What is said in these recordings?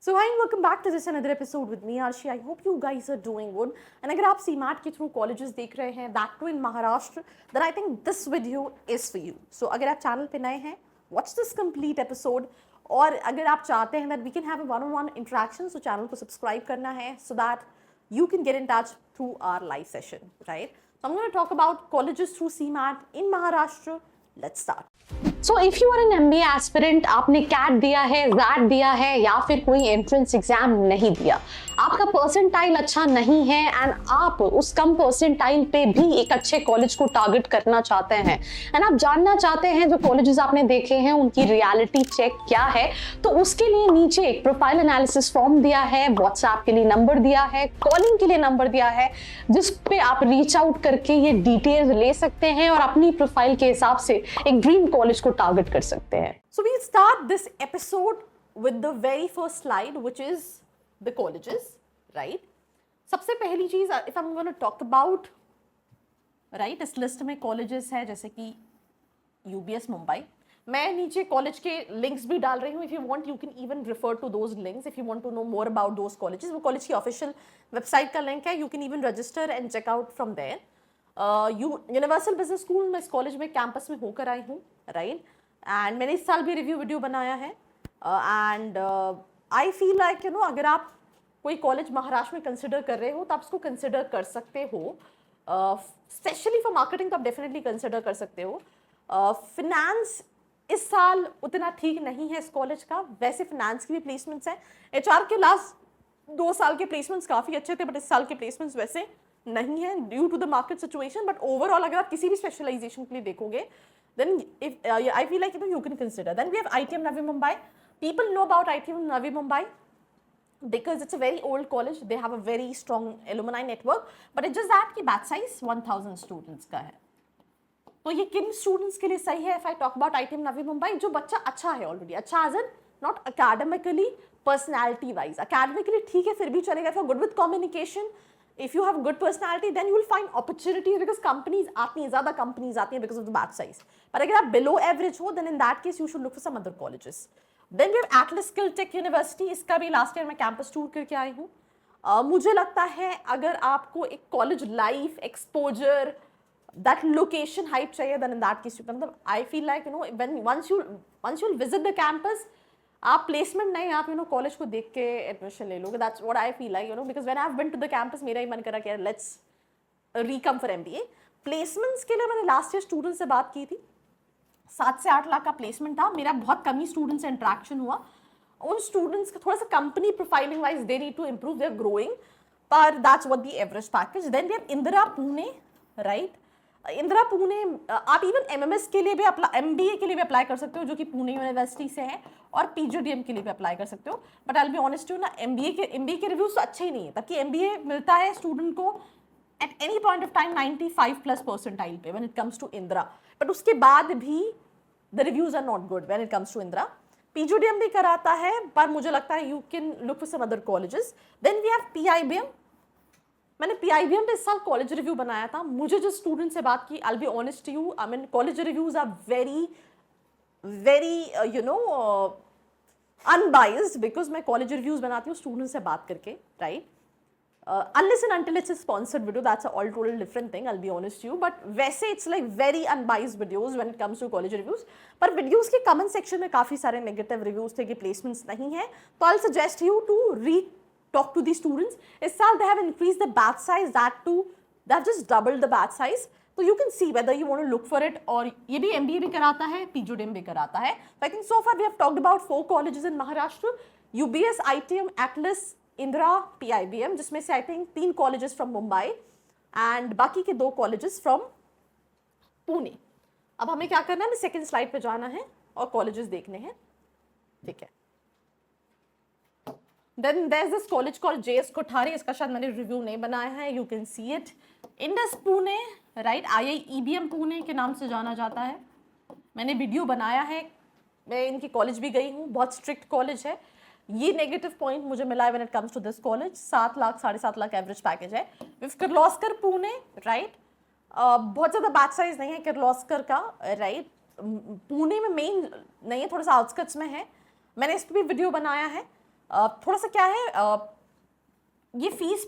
So hi and welcome back to this another episode with me Arshi. I hope you guys are doing good. And अगर आप CMAT के through colleges देख रहे हैं that too in Maharashtra, then I think this video is for you. So अगर आप channel पे नए हैं, watch this complete episode. और अगर आप चाहते हैं that we can have a one-on-one interaction, so channel को subscribe करना है so that you can get in touch through our live session, right? So I'm going to talk about colleges through CMAT in Maharashtra. Let's start. So if you are an MBA aspirant, आपने CAT दिया है, jet दिया है या फिर कोई entrance exam नहीं दिया, आपका परसेंटाइल अच्छा नहीं है एंड आप उस कम परसेंटाइल पे भी एक अच्छे कॉलेज को टारगेट करना चाहते हैं एंड आप जानना चाहते हैं जो कॉलेजेस आपने देखे हैं उनकी रियलिटी चेक क्या है, तो उसके लिए नीचे एक प्रोफाइल एनालिसिस फॉर्म दिया है, व्हाट्सएप के लिए नंबर दिया है, कॉलिंग के लिए नंबर दिया है, जिस पे आप रीच आउट करके ये डिटेल्स ले सकते हैं और अपनी प्रोफाइल के हिसाब से एक ड्रीम कॉलेज को टारगेट कर सकते हैं. So we'll start this episode with the very first slide, which is the colleges, right? सबसे पहली चीज, if I'm going to talk about, right, इस लिस्ट में colleges है जैसे कि UBS मुंबई. मैं नीचे कॉलेज के लिंक्स भी डाल रही हूँ. If you want, you can even refer to those links if you want to know more about those colleges. वो कॉलेज की ऑफिशियल वेबसाइट का लिंक है. You can even register and check out from there. Universal business school में इस college में campus में होकर आई हूँ, राइट? एंड मैंने इस साल भी रिव्यू वीडियो बनाया है and I feel like you know अगर आप कोई कॉलेज महाराष्ट्र में कंसिडर कर रहे हो तो आप इसको कंसिडर कर सकते हो. स्पेशली फॉर मार्केटिंग तो आप डेफिनेटली कंसिडर कर सकते हो. फिनेंस इस साल उतना ठीक नहीं है इस कॉलेज का. वैसे फिनेंस की भी प्लेसमेंट्स हैं. HR के लास्ट 2 साल के प्लेसमेंट्स काफ़ी अच्छे थे बट इस साल के प्लेसमेंट्स वैसे नहीं है due to the market situation. But overall अगर आप किसी भी स्पेशलाइजेशन के लिए देखोगे then if I feel like you can consider. Then we have ITM Navi Mumbai. People know about ITM Navi Mumbai because it's a very old college. They have a very strong alumni network. But it's just that कि batch size 1000 students का है. तो ये किन students के लिए सही है? If I talk about ITM Navi Mumbai, जो बच्चा अच्छा है ऑलरेडी, अच्छा as in not academically, personality wise. Academically ठीक है फिर भी चलेगा. If you're good with communication, if you have good personality, then you will find opportunities because companies आती हैं, ज़्यादा companies आती हैं because of the batch size. पर अगर आप below average हो, then in that case you should look for some other colleges. Then we have Atlas Skill Tech University. इसका भी last year मैं campus tour करके आई हूँ. मुझे लगता है अगर आपको एक college life, exposure, that location hype चाहिए, then in that case मतलब I feel like you know when once you visit the campus, आप प्लेसमेंट नहीं, आप कॉलेज को देख के एडमिशन ले लोगे. That's what I feel like because when I have been to the campus मेरा ही मन करा कि लेट्स रीकम फॉर MBA. प्लेसमेंट्स के लिए मैंने लास्ट ईयर स्टूडेंट से बात की थी. 7 से 8 लाख का प्लेसमेंट था. मेरा बहुत कम ही स्टूडेंट से इंटरेक्शन हुआ. उन स्टूडेंट्स का थोड़ा सा company profiling wise they need to improve, they are growing, पर that's what the average package. Then we have Indira Pune, right? Indira Pune, आप इवन MMS के लिए भी MBA के लिए भी अप्लाई कर सकते हो जो कि पुणे यूनिवर्सिटी से है, और PGDM के लिए भी अप्लाई कर सकते हो. But I will be honest you ना, MBA के रिव्यूज तो अच्छे ही नहीं है. ताकि MBA मिलता है स्टूडेंट को at any point of time 95+ percentile पे when it comes to Indira. But उसके बाद भी the reviews are not good when it comes to Indira. PGDM भी कराता है पर मुझे लगता है you can look for some other colleges. Then we have PIBM. मैंने PIBM पे इस साल कॉलेज रिव्यू बनाया था. मुझे जो स्टूडेंट से बात की, I will be honest to you, I mean college reviews are very you know unbiased because मैं कॉलेज रिव्यूज बनाती हूँ स्टूडेंट से बात करके, right? Unless and until it's a sponsored video, that's a all total different thing, I'll be honest to you. But वैसे it's like very unbiased videos when it comes to college reviews. पर videos के comment section में काफ़ी सारे negative reviews थे कि placements नहीं है. तो I'll suggest you to talk to the students. इस साल they have increased the batch size, that too, they have just doubled the batch size. So you can see whether you want to look for it. और ये भी MBA भी कराता है, PGDM भी कराता है. So I think so far we have talked about 4 colleges in Maharashtra: UBS, ITM, Atlas, Indira, PIBM, जिसमें से I think 3 colleges from Mumbai and बाकी के 2 कॉलेजेस फ्रॉम पुणे. अब हमें क्या करना है, हमें सेकंड स्लाइड पे जाना है और कॉलेजेस देखने हैं, ठीक है? Then there is this college called JS Kothari. इसका शायद मैंने रिव्यू नहीं बनाया है. You can see it. Indus Pune, right? IIEBM Pune के नाम से जाना जाता है. मैंने वीडियो बनाया है. मैं इनकी कॉलेज भी गई हूँ. बहुत स्ट्रिक्ट कॉलेज है. ये नेगेटिव पॉइंट मुझे मिला है when it comes to this college. 7 lakh 7.5 lakh average package है. किर्लोस्कर पुणे, राइट? बहुत ज़्यादा बैच साइज नहीं है किर्लोस्कर का, राइट? पुणे में मेन नहीं है, थोड़ा सा आउटस्कट्स में है. मैंने इस पर भी वीडियो बनाया है. थोड़ा सा क्या है, ये fees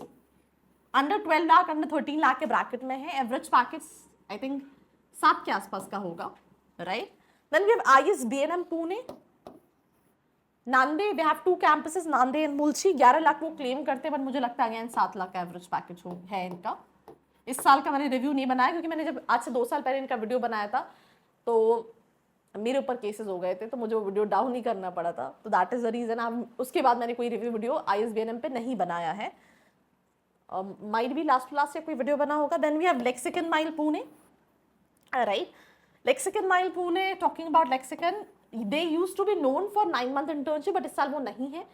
under 12 lakh under 13 lakh के ब्रैकेट में है. एवरेज पैकेज आई थिंक 7 के आसपास का होगा, right. Then we have ISBNM Pune, Nande. They have 2 campuses, Nande and Mulshi. 11 lakh वो क्लेम करते हैं, बट मुझे लगता है अगेन 7 लाख का एवरेज पैकेज है इनका. इस साल का मैंने रिव्यू नहीं बनाया क्योंकि मैंने जब आज से 2 साल पहले इनका वीडियो बनाया था तो मेरे ऊपर केसेस हो गए थे, तो मुझे वो वीडियो डाउन ही करना पड़ा था. तो दैट इज द रीजन. उसके बाद मैंने कोई रिव्यू वीडियो ISBNM पे नहीं बनाया है. माइट भी लास्ट या कोई वीडियो बना होगा. Then we have Lexicon MILE Pune, right. Lexicon MILE Pune, talking about Lexicon, they used to be known for 9 month internship, but इस साल वो नहीं है.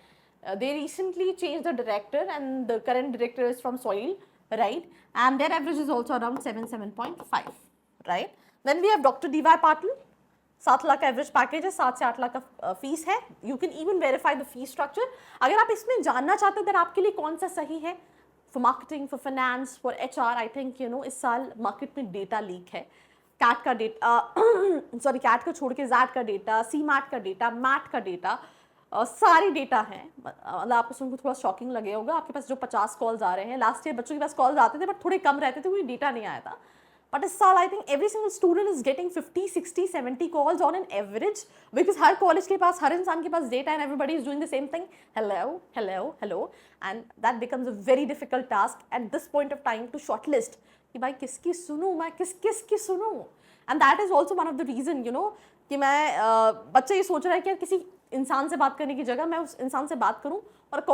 They recently change the director and the current director is from SOIL, right. And their average is also around 7.5, right. Then we have doctor DY Patil, 7 lakh का average package है, 7 से 8 लाख का fees है. You can even verify the fees structure. अगर आप इसमें जानना चाहते हैं आपके लिए कौन सा सही है, for marketing, for finance, for HR, I think इस साल मार्केट में डेटा लीक है. कैट का डेटा, सॉरी कैट को छोड़ के जैट का डेटा, CMAT का डेटा, मैट का डेटा, सारे डेटा हैं. मतलब आपको सुनकर थोड़ा शॉकिंग लगे होगा. आपके पास जो 50 कॉल्स आ रहे हैं, लास्ट ईयर बच्चों के पास कॉल्स आते थे बट थोड़े कम रहते थे, कोई डेटा नहीं आया था. बट इस साल I think every single student is getting 50, 60, 70 calls on an average, because हर कॉलेज के पास, हर इंसान के पास data and everybody is doing the same thing. Hello hello hello, and that becomes a very difficult task at this point of time to shortlist कि भाई किसकी सुनूं मैं, किसकी सुनूं. And that is also one of the reason कि मैं, बच्चा ये सोच रहा है कि किसी इंसान से बात करने की जगह मैं उस इंसान से बात करूं और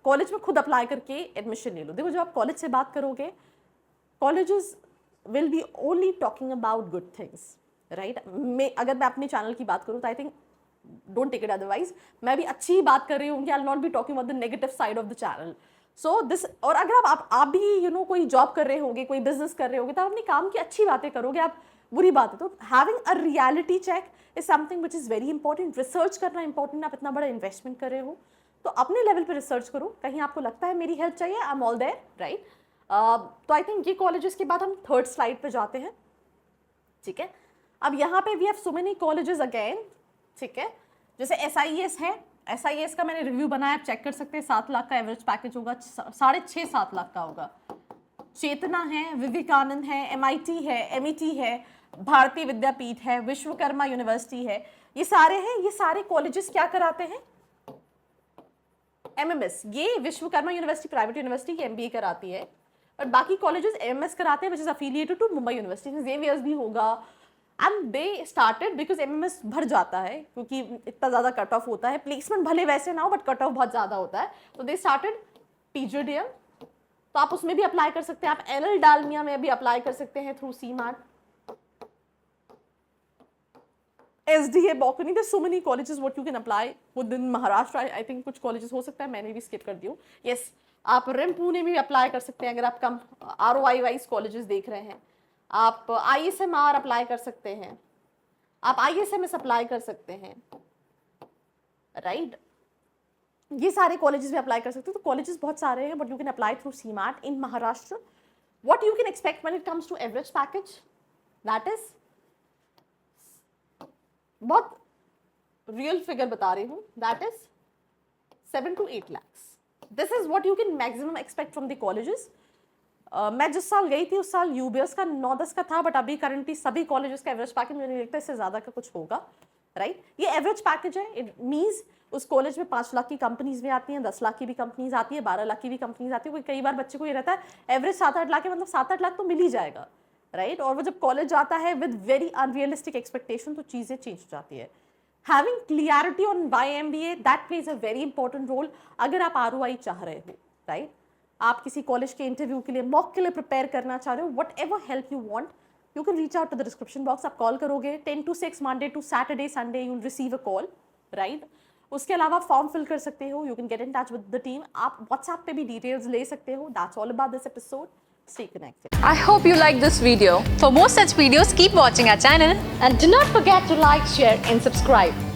कॉलेज में खुद अप्लाई करके एडमिशन ले लूं. देखो जब आप कॉलेज से बात करोगे, colleges will be only talking about good things, right. अगर मैं अपने चैनल की बात करूँ तो I think don't take it otherwise, मैं भी अच्छी बात कर रही हूँ. I will not be talking about the negative side of the channel. So this, और अगर आप भी कोई जॉब कर रहे होंगे, कोई बिजनेस कर रहे होंगे, तो आप अपने काम की अच्छी बातें करोगे, आप बुरी बात है. तो having a reality check is something which is very important. Research करना इंपॉर्टेंट. आप इतना बड़ा इन्वेस्टमेंट कर रहे हो तो अपने लेवल पर रिसर्च करो. कहीं आपको लगता है मेरी हेल्प चाहिए, I am all there, right. तो आई थिंक ये कॉलेजेस के बाद हम थर्ड स्लाइड पे जाते हैं, ठीक है. अब यहाँ पे we have so many colleges again, ठीक है. जैसे SIES है, SIES का मैंने रिव्यू बनाया, आप चेक कर सकते हैं. 7 लाख का एवरेज पैकेज होगा, 6.5-7 लाख का होगा. चेतना है, विवेकानंद है, MIT है, MET है, भारतीय विद्यापीठ है, विश्वकर्मा यूनिवर्सिटी है. ये सारे हैं. ये सारे कॉलेजेस क्या कराते हैं? MMS. ये विश्वकर्मा यूनिवर्सिटी प्राइवेट यूनिवर्सिटी की MBA कराती है, और बाकी कॉलेजेस MMS कराते हैं, which is affiliated to Mumbai university. Xavier's भी होगा. And they started because MMS भर जाता है क्योंकि इतना ज़्यादा कट ऑफ होता है. प्लेसमेंट भले वैसे ना हो बट कट ऑफ बहुत ज़्यादा होता है. तो दे स्टार्टेड PGDM. तो आप उसमें भी अप्लाई कर सकते हैं. आप NL डालमिया में भी अप्लाई कर सकते हैं through CMAT. SDA Bokuni, there's so many colleges what you can apply within Maharashtra. I think कुछ colleges हो सकता है, मैंने भी skip कर दी हूँ. Yes, आप RIM पुणे में भी अप्लाई कर सकते हैं अगर आप कम ROI वाइज कॉलेजेस देख रहे हैं. आप ISMR अप्लाई कर सकते हैं, आप ISMS अप्लाई कर सकते हैं, राइट. ये सारे कॉलेजेस में अप्लाई कर सकते हैं. तो कॉलेजेस बहुत सारे हैं but you can apply through CMAT in Maharashtra. What you can expect when it comes to average package, that is, बहुत रियल फिगर बता रही हूँ, that is 7 to 8 lakhs. This is what you can maximum expect from the colleges. मैं जिस साल गई थी उस साल UBS का 9-10 का था, बट अभी करंटली सभी कॉलेजेस का एवरेज पैकेज मुझे नहीं लगता इससे ज़्यादा का कुछ होगा, राइट. ये एवरेज पैकेज है. इट मीन्स उस कॉलेज में 5 लाख की कंपनीज भी आती हैं, 10 लाख की भी कंपनीज आती है, 12 लाख की भी कंपनीज आती है. कई बार बच्चे को ये रहता है एवरेज 7-8 लाख है, मतलब 7-8 लाख तो मिल ही जाएगा, राइट. और वो जब कॉलेज जाता है विद वेरी अनरियलिस्टिक एक्सपेक्टेशन तो चीज़ें चेंज हो जाती है. Having clarity on why MBA, that plays a very important role अगर आप ROI चाह रहे हो, राइट. आप किसी कॉलेज के इंटरव्यू के लिए, मॉक के लिए प्रिपेयर करना चाह रहे हो, what ever help you want, you can reach out to the description box. आप कॉल करोगे 10 to 6 Monday to Saturday, Sunday you will receive a call, right. उसके अलावा फॉर्म फिल कर सकते हो, you can get in touch with the team. आप WhatsApp पे भी डिटेल्स ले सकते हो. That's all about this episode. Stay connected. I hope you like this video. For more such videos, keep watching our channel. And do not forget to like, share and subscribe.